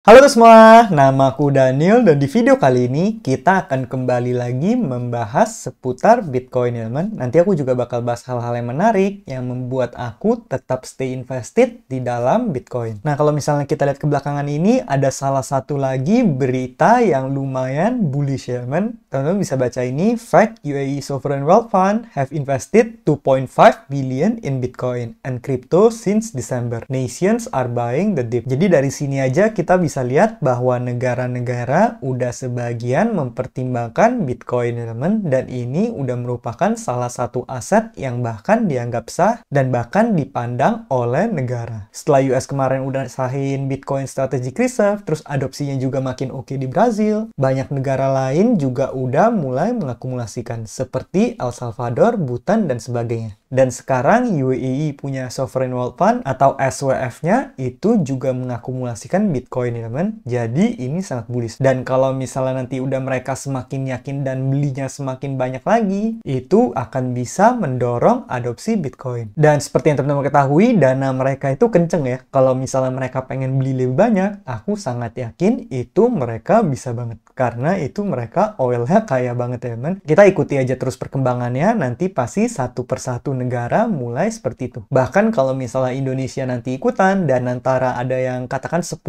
Halo semua, nama aku Daniel dan di video kali ini kita akan kembali lagi membahas seputar Bitcoin ya teman. Nanti aku juga bakal bahas hal-hal yang menarik yang membuat aku tetap stay invested di dalam Bitcoin. Nah kalau misalnya kita lihat ke belakangan ini ada salah satu lagi berita yang lumayan bullish ya teman. Teman-teman bisa baca ini, fact UAE Sovereign Wealth Fund have invested 2.5 billion in Bitcoin and crypto since December. Nations are buying the dip. Jadi dari sini aja kita bisa lihat bahwa negara-negara udah sebagian mempertimbangkan Bitcoin ya teman, dan ini udah merupakan salah satu aset yang bahkan dianggap sah dan bahkan dipandang oleh negara. Setelah US kemarin udah sahin Bitcoin Strategic Reserve, terus adopsinya juga makin oke di Brazil, banyak negara lain juga udah mulai mengakumulasikan seperti El Salvador, Bhutan, dan sebagainya. Dan sekarang UAE punya Sovereign Wealth Fund atau SWF-nya itu juga mengakumulasikan Bitcoin ya teman. Jadi ini sangat bullish. Dan kalau misalnya nanti udah mereka semakin yakin dan belinya semakin banyak lagi, itu akan bisa mendorong adopsi Bitcoin. Dan seperti yang teman-teman ketahui, dana mereka itu kenceng ya. Kalau misalnya mereka pengen beli lebih banyak, aku sangat yakin itu mereka bisa banget. Karena itu mereka oilnya kaya banget ya teman. Kita ikuti aja terus perkembangannya, nanti pasti satu persatu negara mulai seperti itu. Bahkan kalau misalnya Indonesia nanti ikutan dan antara ada yang katakan 10%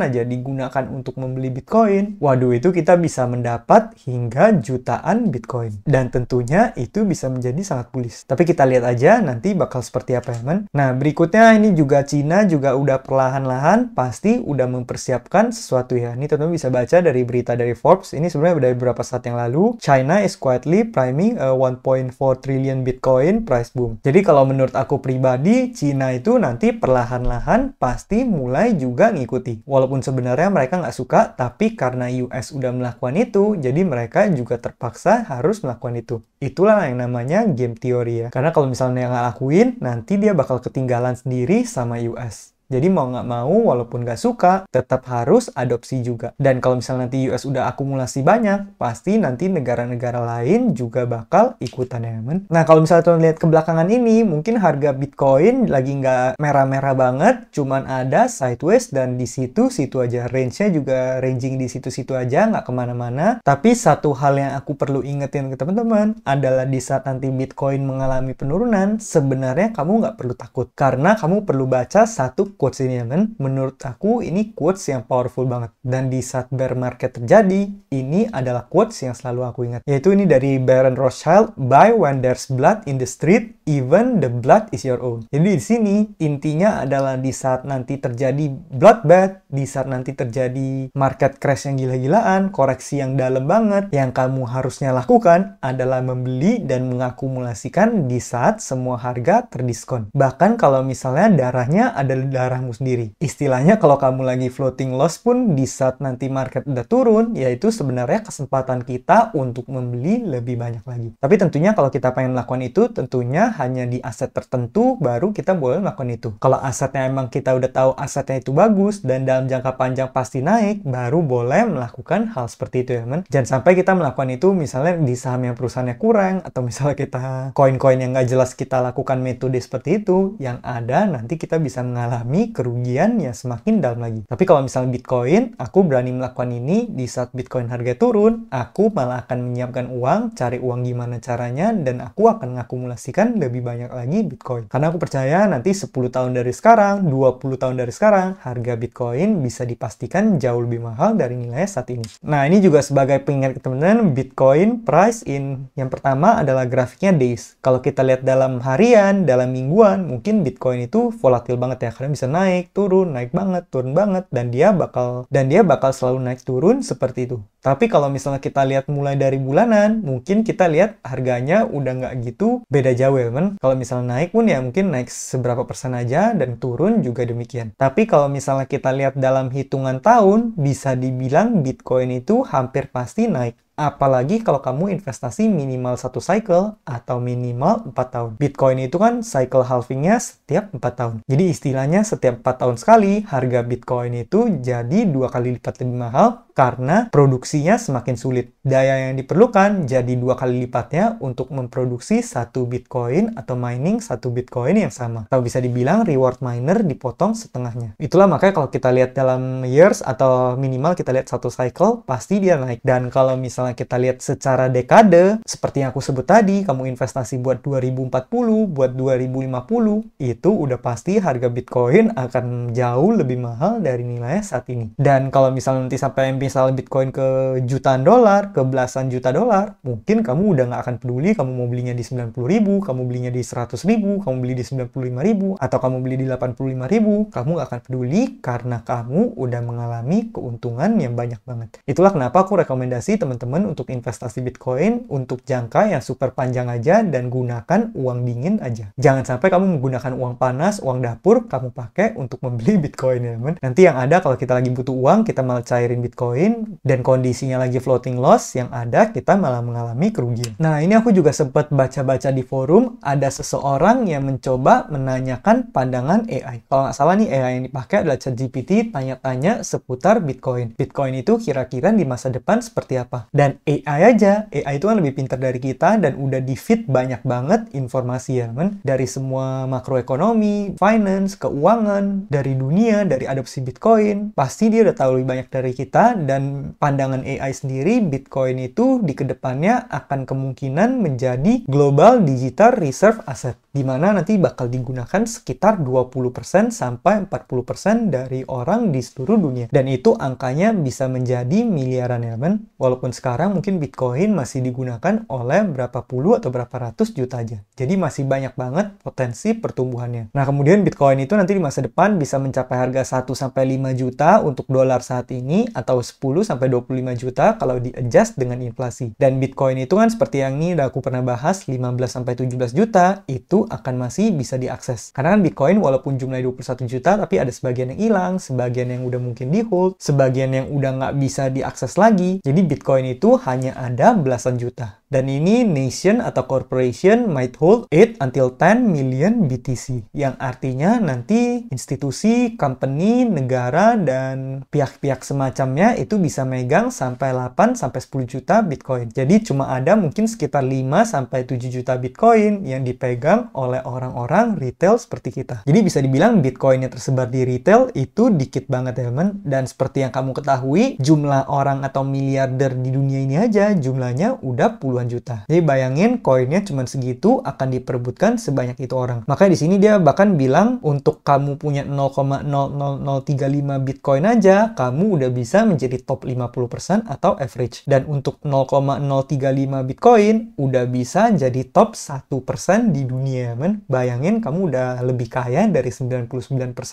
aja digunakan untuk membeli Bitcoin, waduh itu kita bisa mendapat hingga jutaan Bitcoin. Dan tentunya itu bisa menjadi sangat bullish. Tapi kita lihat aja nanti bakal seperti apa ya man. Nah berikutnya ini juga Cina juga udah perlahan-lahan pasti udah mempersiapkan sesuatu ya. Ini teman-teman bisa baca dari berita dari Forbes. Ini sebenarnya dari beberapa saat yang lalu. China is quietly priming a 1.4 trillion Bitcoin price boom. Jadi kalau menurut aku pribadi, Cina itu nanti perlahan-lahan pasti mulai juga ngikuti. Walaupun sebenarnya mereka nggak suka, tapi karena US udah melakukan itu, jadi mereka juga terpaksa harus melakukan itu. Itulah yang namanya game teori ya. Karena kalau misalnya nggak lakuin, nanti dia bakal ketinggalan sendiri sama US. Jadi mau nggak mau, walaupun nggak suka, tetap harus adopsi juga. Dan kalau misalnya nanti US udah akumulasi banyak, pasti nanti negara-negara lain juga bakal ikutan ya, men. Nah, kalau misalnya teman lihat ke belakangan ini, mungkin harga Bitcoin lagi nggak merah-merah banget, cuman ada sideways dan di situ-situ aja. Range-nya juga ranging di situ-situ aja, nggak kemana-mana. Tapi satu hal yang aku perlu ingetin ke teman-teman adalah di saat nanti Bitcoin mengalami penurunan, sebenarnya kamu nggak perlu takut. Karena kamu perlu baca satu quotes ini ya kan. Menurut aku ini quotes yang powerful banget. Dan di saat bear market terjadi, ini adalah quotes yang selalu aku ingat. Yaitu ini dari Baron Rothschild, "Buy when there's blood in the street, even the blood is your own." Jadi di sini intinya adalah di saat nanti terjadi bloodbath, di saat nanti terjadi market crash yang gila-gilaan, koreksi yang dalam banget, yang kamu harusnya lakukan adalah membeli dan mengakumulasikan di saat semua harga terdiskon. Bahkan kalau misalnya darahnya adalah darahmu sendiri. Istilahnya kalau kamu lagi floating loss pun di saat nanti market udah turun, yaitu sebenarnya kesempatan kita untuk membeli lebih banyak lagi. Tapi tentunya kalau kita pengen melakukan itu, tentunya hanya di aset tertentu baru kita boleh melakukan itu. Kalau asetnya emang kita udah tahu asetnya itu bagus dan dalam jangka panjang pasti naik, baru boleh melakukan hal seperti itu ya men. Jangan sampai kita melakukan itu misalnya di saham yang perusahaannya kurang, atau misalnya kita koin-koin yang nggak jelas kita lakukan metode seperti itu, yang ada nanti kita bisa mengalami kerugian yang semakin dalam lagi. Tapi kalau misalnya Bitcoin, aku berani melakukan ini di saat Bitcoin harga turun, aku malah akan menyiapkan uang, cari uang gimana caranya, dan aku akan mengakumulasikan lebih banyak lagi Bitcoin. Karena aku percaya nanti 10 tahun dari sekarang, 20 tahun dari sekarang, harga Bitcoin bisa dipastikan jauh lebih mahal dari nilai saat ini. Nah, ini juga sebagai pengingat ke teman-teman, Bitcoin price in yang pertama adalah grafiknya days. Kalau kita lihat dalam harian, dalam mingguan, mungkin Bitcoin itu volatil banget ya, karena bisa naik, turun, naik banget, turun banget, dan dia bakal selalu naik turun seperti itu. Tapi kalau misalnya kita lihat mulai dari bulanan, mungkin kita lihat harganya udah nggak gitu beda jauh ya men. Kalau misalnya naik pun ya mungkin naik seberapa persen aja, dan turun juga demikian. Tapi kalau misalnya kita lihat dalam hitungan tahun, bisa dibilang Bitcoin itu hampir pasti naik. Apalagi kalau kamu investasi minimal 1 cycle atau minimal 4 tahun. Bitcoin itu kan cycle halvingnya setiap 4 tahun. Jadi istilahnya setiap 4 tahun sekali harga Bitcoin itu jadi 2 kali lipat lebih mahal karena produksinya semakin sulit. Daya yang diperlukan jadi 2 kali lipatnya untuk memproduksi 1 Bitcoin atau mining 1 Bitcoin yang sama. Atau bisa dibilang reward miner dipotong setengahnya. Itulah makanya kalau kita lihat dalam years atau minimal kita lihat satu cycle, pasti dia naik. Dan kalau misalnya kita lihat secara dekade, seperti yang aku sebut tadi, kamu investasi buat 2040, buat 2050, itu udah pasti harga Bitcoin akan jauh lebih mahal dari nilainya saat ini. Dan kalau misalnya nanti sampai misalnya Bitcoin ke jutaan dolar, ke belasan juta dolar, mungkin kamu udah nggak akan peduli kamu mau belinya di 90.000, kamu belinya di 100.000, kamu beli di 95.000, atau kamu beli di 85.000, kamu nggak akan peduli karena kamu udah mengalami keuntungan yang banyak banget. Itulah kenapa aku rekomendasi teman-teman untuk investasi Bitcoin untuk jangka yang super panjang aja dan gunakan uang dingin aja. Jangan sampai kamu menggunakan uang panas, uang dapur, kamu pakai untuk membeli Bitcoin ya teman. Nanti yang ada kalau kita lagi butuh uang, kita malah cairin Bitcoin, dan kondisinya lagi floating loss, yang ada kita malah mengalami kerugian. Nah, ini aku juga sempat baca-baca di forum, ada seseorang yang mencoba menanyakan pandangan AI. Kalau nggak salah nih, AI yang dipakai adalah ChatGPT, tanya-tanya seputar Bitcoin. Bitcoin itu kira-kira di masa depan seperti apa? Dan AI aja, AI itu kan lebih pintar dari kita, dan udah di-feed banyak banget informasi ya, teman. Dari semua makroekonomi, finance, keuangan, dari dunia, dari adopsi Bitcoin, pasti dia udah tahu lebih banyak dari kita. Dan pandangan AI sendiri, Bitcoin itu di kedepannya akan kemungkinan menjadi global digital reserve asset, di mana nanti bakal digunakan sekitar 20% sampai 40% dari orang di seluruh dunia. Dan itu angkanya bisa menjadi miliaran ya, teman. Walaupun sekarang mungkin Bitcoin masih digunakan oleh berapa puluh atau berapa ratus juta aja. Jadi masih banyak banget potensi pertumbuhannya. Nah, kemudian Bitcoin itu nanti di masa depan bisa mencapai harga 1-5 juta untuk dolar saat ini, atau 10-25 juta kalau di-adjust dengan inflasi. Dan Bitcoin itu kan seperti yang ini udah aku pernah bahas, 15-17 juta itu akan masih bisa diakses. Karena kan Bitcoin walaupun jumlahnya 21 juta, tapi ada sebagian yang hilang, sebagian yang udah mungkin di hold, sebagian yang udah nggak bisa diakses lagi. Jadi Bitcoin itu hanya ada belasan juta. Dan ini nation atau corporation might hold 8-10 million BTC. Yang artinya nanti institusi, company, negara, dan pihak-pihak semacamnya itu bisa megang sampai 8-10 juta Bitcoin. Jadi cuma ada mungkin sekitar 5-7 juta Bitcoin yang dipegang oleh orang-orang retail seperti kita. Jadi bisa dibilang Bitcoin yang tersebar di retail itu dikit banget ya teman. Dan seperti yang kamu ketahui, jumlah orang atau miliarder di dunia ini aja jumlahnya udah puluhan juta. Jadi bayangin koinnya cuma segitu akan diperebutkan sebanyak itu orang. Makanya di sini dia bahkan bilang untuk kamu punya 0,00035 Bitcoin aja, kamu udah bisa menjadi top 50% atau average. Dan untuk 0,035 Bitcoin udah bisa jadi top 1% di dunia, men. Bayangin kamu udah lebih kaya dari 99%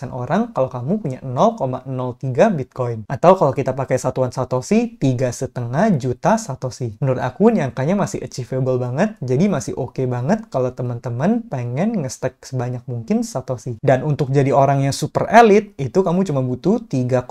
orang kalau kamu punya 0,03 Bitcoin. Atau kalau kita pakai satuan Satoshi, 3,5 juta Satoshi. Menurut aku ini angkanya masih achievable banget, jadi masih oke banget kalau teman-teman pengen nge-stack sebanyak mungkin Satoshi. Dan untuk jadi orang yang super elite, itu kamu cuma butuh 3,5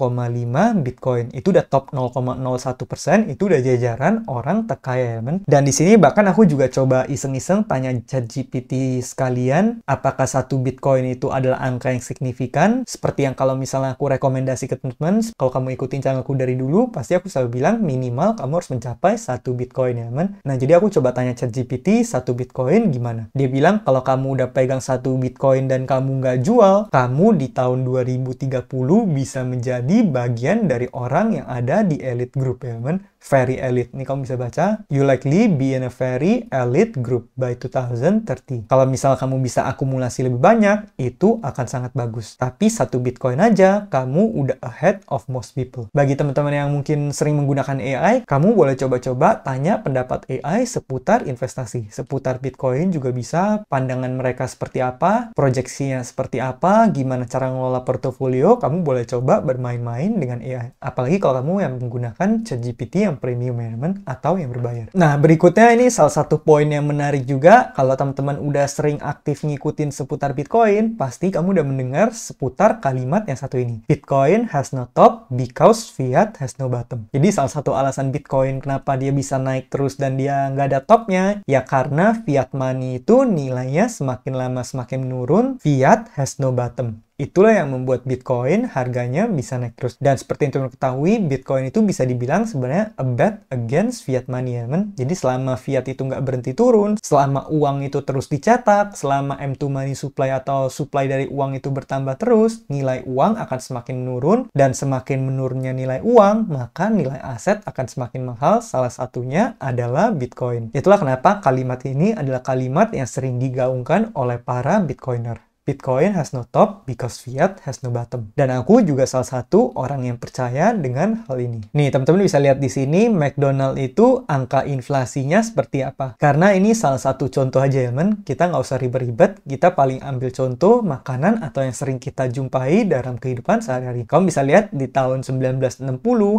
Bitcoin. Itu udah top 0,01%, itu udah jajaran orang terkaya ya, men. Dan di sini bahkan aku juga coba iseng-iseng tanya ChatGPT sekalian, apakah 1 Bitcoin itu adalah angka yang signifikan? Seperti yang kalau misalnya aku rekomendasi ke teman-teman, kalau kamu ikutin channelku dari dulu, pasti aku selalu bilang minimal kamu harus mencapai 1 Bitcoin ya, men. Nah, jadi aku coba tanya ChatGPT 1 Bitcoin gimana. Dia bilang kalau kamu udah pegang 1 Bitcoin dan kamu nggak jual, kamu di tahun 2030 bisa menjadi bagian dari orang yang ada di elite group ya, men. Very elite. Ini kamu bisa baca, you likely be in a very elite group by 2030. Kalau misal kamu bisa akumulasi lebih banyak, itu akan sangat bagus. Tapi 1 Bitcoin aja, kamu udah ahead of most people. Bagi teman-teman yang mungkin sering menggunakan AI, kamu boleh coba-coba tanya pendapat AI seputar investasi. Seputar Bitcoin juga bisa, pandangan mereka seperti apa, proyeksinya seperti apa, gimana cara ngelola portofolio, kamu boleh coba bermain-main dengan AI. Apalagi kalau kamu yang menggunakan ChatGPT yang premium management atau yang berbayar. Nah, berikutnya ini salah satu poin yang menarik juga. Kalau teman-teman udah sering aktif ngikutin seputar Bitcoin, pasti kamu udah mendengar seputar kalimat yang satu ini. Bitcoin has no top because fiat has no bottom. Jadi salah satu alasan Bitcoin kenapa dia bisa naik terus dan dia nggak ada topnya, ya karena fiat money itu nilainya semakin lama semakin menurun, fiat has no bottom. Itulah yang membuat Bitcoin harganya bisa naik terus. Dan seperti yang teman-teman ketahui, Bitcoin itu bisa dibilang sebenarnya a bet against fiat money ya, men. Jadi selama fiat itu nggak berhenti turun, selama uang itu terus dicetak, selama M2 money supply atau supply dari uang itu bertambah terus, nilai uang akan semakin menurun, dan semakin menurunnya nilai uang, maka nilai aset akan semakin mahal. Salah satunya adalah Bitcoin. Itulah kenapa kalimat ini adalah kalimat yang sering digaungkan oleh para Bitcoiner. Bitcoin has no top because fiat has no bottom. Dan aku juga salah satu orang yang percaya dengan hal ini. Nih, teman-teman bisa lihat di sini McDonald itu angka inflasinya seperti apa. Karena ini salah satu contoh aja ya, men. Kita nggak usah ribet-ribet. Kita paling ambil contoh makanan atau yang sering kita jumpai dalam kehidupan sehari-hari. Kamu bisa lihat di tahun 1960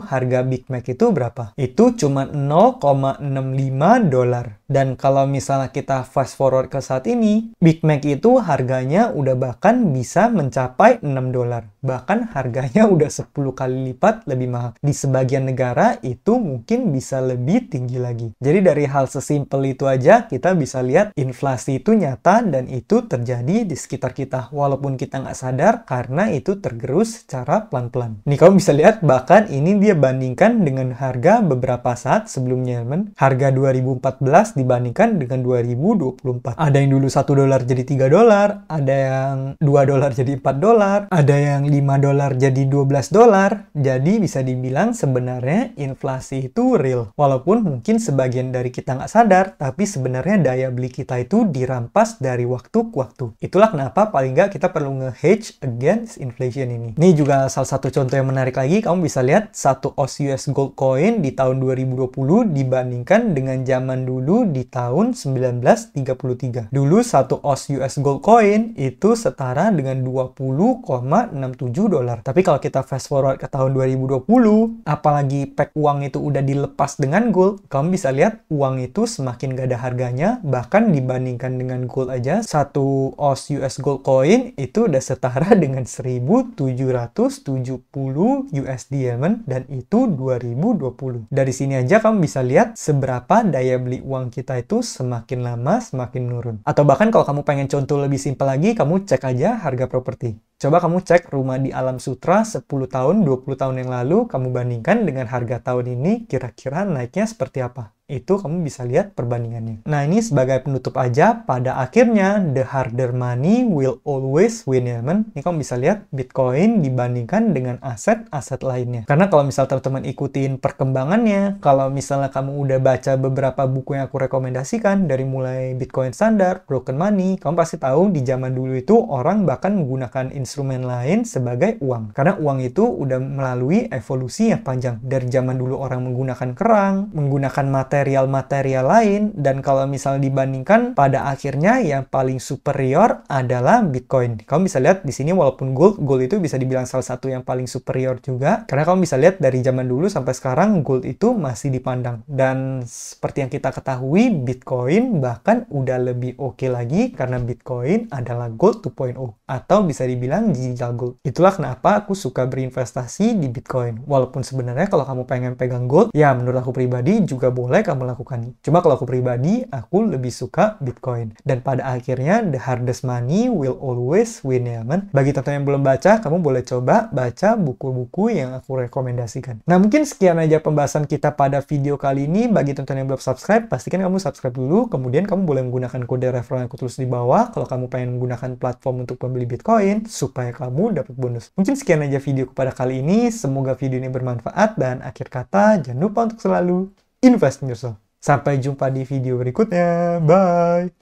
harga Big Mac itu berapa? Itu cuma $0,65. Dan kalau misalnya kita fast forward ke saat ini, Big Mac itu harganya udah bahkan bisa mencapai $6. Bahkan harganya udah 10 kali lipat lebih mahal. Di sebagian negara itu mungkin bisa lebih tinggi lagi. Jadi dari hal sesimpel itu aja kita bisa lihat inflasi itu nyata dan itu terjadi di sekitar kita. Walaupun kita nggak sadar karena itu tergerus secara pelan-pelan. Nih kamu bisa lihat bahkan ini dia bandingkan dengan harga beberapa saat sebelumnya, men. Harga 2014 dibandingkan dengan 2024. Ada yang dulu $1 jadi $3, ada yang $2 jadi $4, ada yang $5 jadi $12. Jadi bisa dibilang sebenarnya inflasi itu real. Walaupun mungkin sebagian dari kita nggak sadar, tapi sebenarnya daya beli kita itu dirampas dari waktu ke waktu. Itulah kenapa paling nggak kita perlu nge-hedge against inflation ini. Ini juga salah satu contoh yang menarik lagi. Kamu bisa lihat satu oz US gold coin di tahun 2020 dibandingkan dengan zaman dulu di tahun 1933. Dulu satu oz US gold coin itu setara dengan $20,67. Tapi kalau kita fast forward ke tahun 2020, apalagi pack uang itu udah dilepas dengan gold, kamu bisa lihat uang itu semakin gak ada harganya. Bahkan dibandingkan dengan gold aja, satu oz US gold coin itu udah setara dengan 1.770 USD ya, men. Dan itu 2020. Dari sini aja kamu bisa lihat seberapa daya beli uang kita itu semakin lama semakin menurun. Atau bahkan kalau kamu pengen contoh lebih simpel lagi, kamu cek aja harga properti. Coba kamu cek rumah di Alam Sutra 10 tahun, 20 tahun yang lalu, kamu bandingkan dengan harga tahun ini, kira-kira naiknya seperti apa? Itu kamu bisa lihat perbandingannya. Nah, ini sebagai penutup aja, pada akhirnya the harder money will always win ya, men. Ini kamu bisa lihat Bitcoin dibandingkan dengan aset-aset lainnya. Karena kalau misal teman-teman ikutin perkembangannya, kalau misalnya kamu udah baca beberapa buku yang aku rekomendasikan, dari mulai Bitcoin standar, Broken Money, kamu pasti tahu di zaman dulu itu orang bahkan menggunakan instrumen lain sebagai uang. Karena uang itu udah melalui evolusi yang panjang. Dari zaman dulu orang menggunakan kerang, menggunakan material lain, dan kalau misalnya dibandingkan, pada akhirnya yang paling superior adalah Bitcoin. Kamu bisa lihat di sini walaupun gold itu bisa dibilang salah satu yang paling superior juga, karena kamu bisa lihat dari zaman dulu sampai sekarang gold itu masih dipandang. Dan seperti yang kita ketahui, Bitcoin bahkan udah lebih oke lagi karena Bitcoin adalah gold 2.0 atau bisa dibilang digital gold. Itulah kenapa aku suka berinvestasi di Bitcoin. Walaupun sebenarnya kalau kamu pengen pegang gold, ya menurut aku pribadi juga boleh kamu lakukan. Cuma kalau aku pribadi, aku lebih suka Bitcoin. Dan pada akhirnya, the hardest money will always win ya, man. Bagi teman-teman yang belum baca, kamu boleh coba baca buku-buku yang aku rekomendasikan. Nah, mungkin sekian aja pembahasan kita pada video kali ini. Bagi teman-teman yang belum subscribe, pastikan kamu subscribe dulu. Kemudian kamu boleh menggunakan kode referral yang aku tulis di bawah kalau kamu pengen menggunakan platform untuk membeli Bitcoin supaya kamu dapat bonus. Mungkin sekian aja video pada kali ini. Semoga video ini bermanfaat, dan akhir kata, jangan lupa untuk selalu invest in yourself. Sampai jumpa di video berikutnya. Bye!